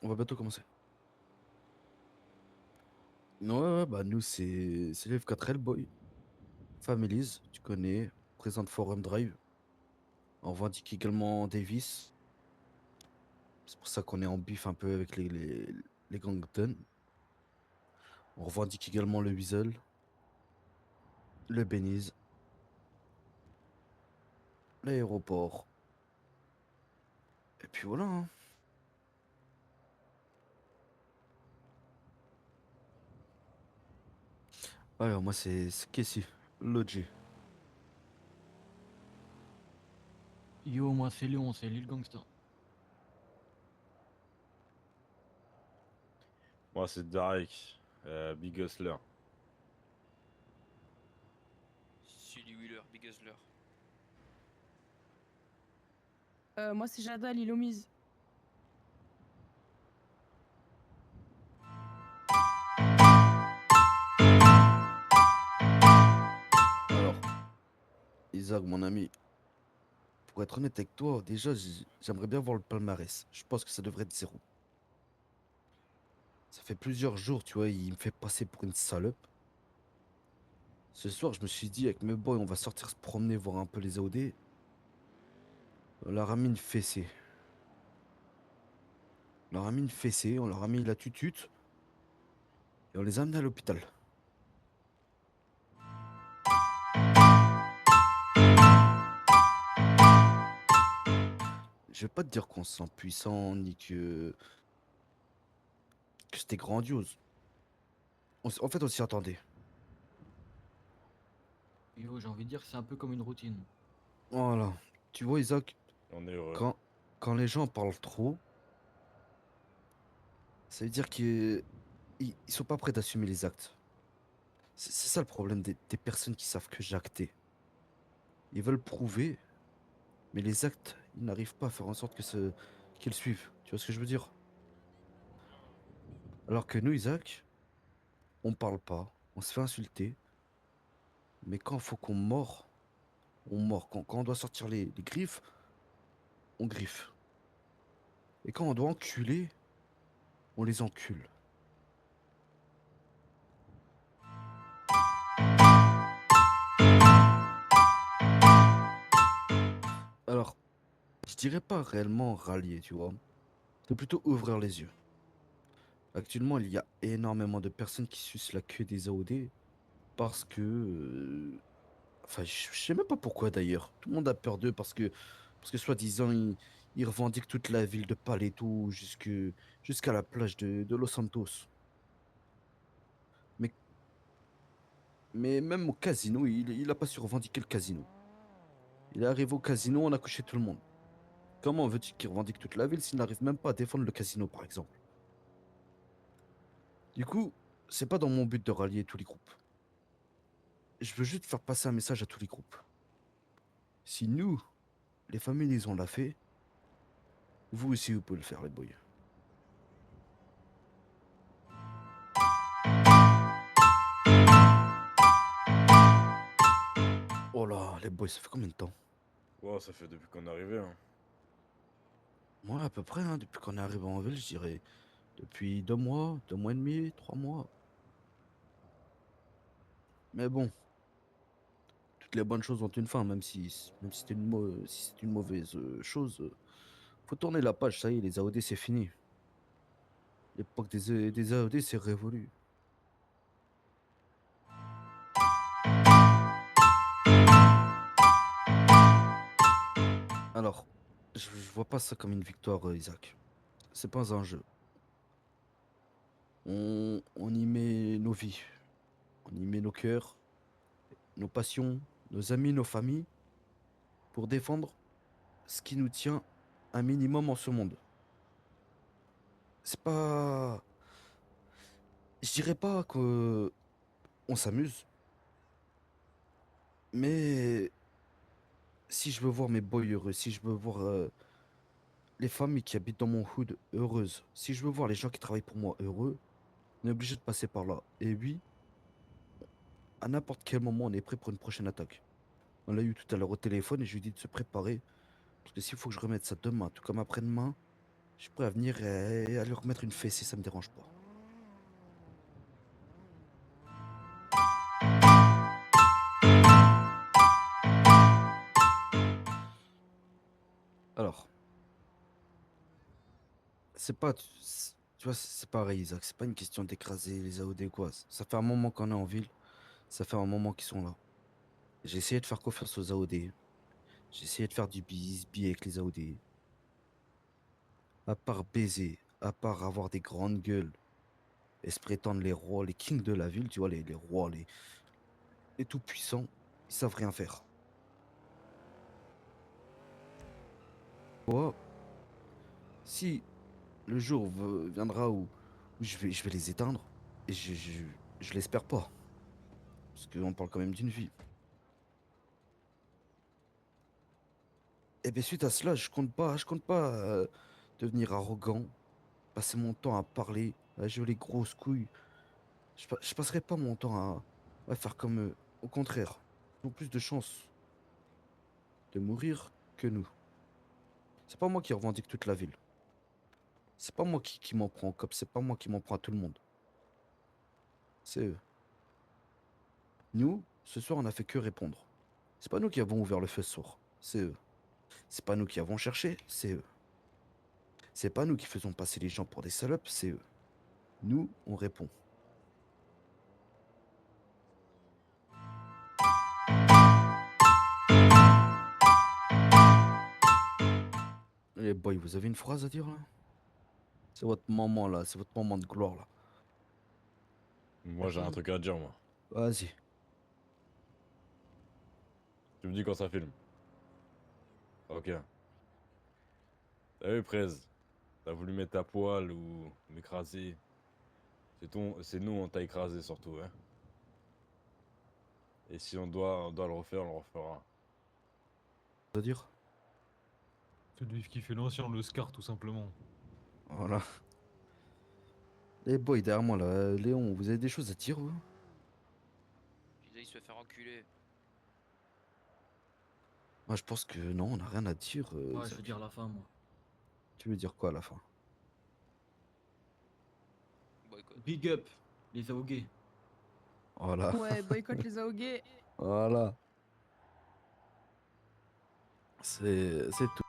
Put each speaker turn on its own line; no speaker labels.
On va bientôt commencer. Ouais, bah nous c'est l'F4L Boy. Families, tu connais, présente Forum Drive. On revendique également Davis. C'est pour ça qu'on est en bif un peu avec les Gangton. On revendique également le Weasel, le Beniz, l'aéroport. Et puis voilà, hein. Ouais, moi c'est Kessie, Logi.
Yo, moi c'est Léon, c'est Lil Gangsta.
Moi, c'est Darek, Big Hustler.
Sully Wheeler, Big Hustler.
Moi, c'est Jada Lilomise.
Alors, Isaac, mon ami, pour être honnête avec toi, déjà, j'aimerais bien voir le palmarès. Je pense que ça devrait être zéro. Ça fait plusieurs jours, tu vois, il me fait passer pour une salope. Ce soir, je me suis dit, avec mes boys, on va sortir se promener, voir un peu les AOD. On leur a mis une fessée. On leur a mis une fessée, on leur a mis la tutute. Et on les a amenés à l'hôpital. Je vais pas te dire qu'on se sent puissant, ni que c'était grandiose. En fait, on s'y attendait.
Yo, j'ai envie de dire que c'est un peu comme une routine.
Voilà. Tu vois, Isaac,
On est heureux.
quand, quand les gens parlent trop, ça veut dire qu'ils sont pas prêts d'assumer les actes. C'est ça le problème des personnes qui savent que j'ai acté. Ils veulent prouver, mais les actes, ils n'arrivent pas à faire en sorte qu'ils suivent. Tu vois ce que je veux dire? Alors que nous, Isaac, on parle pas, on se fait insulter, mais quand il faut qu'on mord, on mord. Quand on doit sortir les griffes, on griffe. Et quand on doit enculer, on les encule. Alors, je dirais pas réellement rallier, tu vois. C'est plutôt ouvrir les yeux. Actuellement, il y a énormément de personnes qui sucent la queue des AOD parce que enfin, je sais même pas pourquoi d'ailleurs. Tout le monde a peur d'eux parce que soi-disant, ils revendiquent toute la ville de Paleto jusqu'à la plage de Los Santos. Mais, mais même au casino, il a pas su revendiquer le casino. Il est arrivé au casino, on a couché tout le monde. Comment veux-tu qu'il revendique toute la ville s'il n'arrive même pas à défendre le casino, par exemple? Du coup, c'est pas dans mon but de rallier tous les groupes. Je veux juste faire passer un message à tous les groupes. Si nous, les familles, on l'a fait, vous aussi, vous pouvez le faire, les boys. Oh là, les boys, ça fait combien de temps?
Wow, ça fait depuis qu'on est arrivé, hein.
Moi, à peu près, hein, depuis qu'on est arrivé en ville, je dirais depuis 2 mois, 2 mois et demi, 3 mois. Mais bon, toutes les bonnes choses ont une fin, même si si c'est une mauvaise chose. Faut tourner la page, ça y est, les AOD, c'est fini. L'époque des AOD, c'est révolu. Alors, je vois pas ça comme une victoire, Isaac. C'est pas un jeu. On y met nos vies, on y met nos cœurs, nos passions, nos amis, nos familles, pour défendre ce qui nous tient un minimum en ce monde. C'est pas. Je dirais pas que on s'amuse, mais si je veux voir mes boys heureux, si je veux voir les familles qui habitent dans mon hood heureuses, si je veux voir les gens qui travaillent pour moi heureux, on est obligé de passer par là. Et oui, à n'importe quel moment, on est prêt pour une prochaine attaque. On l'a eu tout à l'heure au téléphone et je lui ai dit de se préparer. Parce que s'il faut que je remette ça demain, tout comme après-demain, Je suis prêt à venir et à lui remettre une fessée, ça me dérange pas. Alors, c'est pas, tu vois, c'est pareil, Isaac. C'est pas une question d'écraser les AOD ou quoi. Ça fait un moment qu'on est en ville. Ça fait un moment qu'ils sont là. J'ai essayé de faire confiance aux AOD. J'ai essayé de faire du bis avec les AOD. À part baiser, à part avoir des grandes gueules et se prétendre les rois, les kings de la ville, tu vois, les rois, les tout-puissants, ils savent rien faire. Moi, si le jour viendra où je vais les éteindre, et je l'espère pas, parce qu'on parle quand même d'une vie. Et bien suite à cela, je compte pas devenir arrogant, passer mon temps à parler, à jouer les grosses couilles. Je passerai pas mon temps à faire comme eux. Au contraire, ils ont plus de chances de mourir que nous. C'est pas moi qui revendique toute la ville. C'est pas moi qui m'en prends au cop, c'est pas moi qui m'en prends à tout le monde. C'est eux. Nous, ce soir, on a fait que répondre. C'est pas nous qui avons ouvert le feu ce soir, c'est eux. C'est pas nous qui avons cherché, c'est eux. C'est pas nous qui faisons passer les gens pour des salopes, c'est eux. Nous, on répond. Les boys, vous avez une phrase à dire là? C'est votre moment là, c'est votre moment de gloire là.
Moi, j'ai un truc à dire, moi.
Vas-y.
Tu me dis quand ça filme. Ok. T'as vu, Prez? T'as voulu mettre à poil ou m'écraser. C'est nous, on t'a écrasé surtout, hein. Et si on doit le refaire, on le refera.
À dire?
Celui qui fait l'ancien, le Scar, tout simplement.
Voilà. Les boys derrière moi là, Léon, vous avez des choses à dire vous?
Il se fait faire enculer.
Moi je pense que non, on n'a rien à dire,
Ouais, je
Isaac.
veux dire la fin, moi.
Tu veux dire quoi à la fin?
Boycott.
Big up, les AOG.
Voilà.
Ouais, boycott les AOG.
Voilà. C'est tout.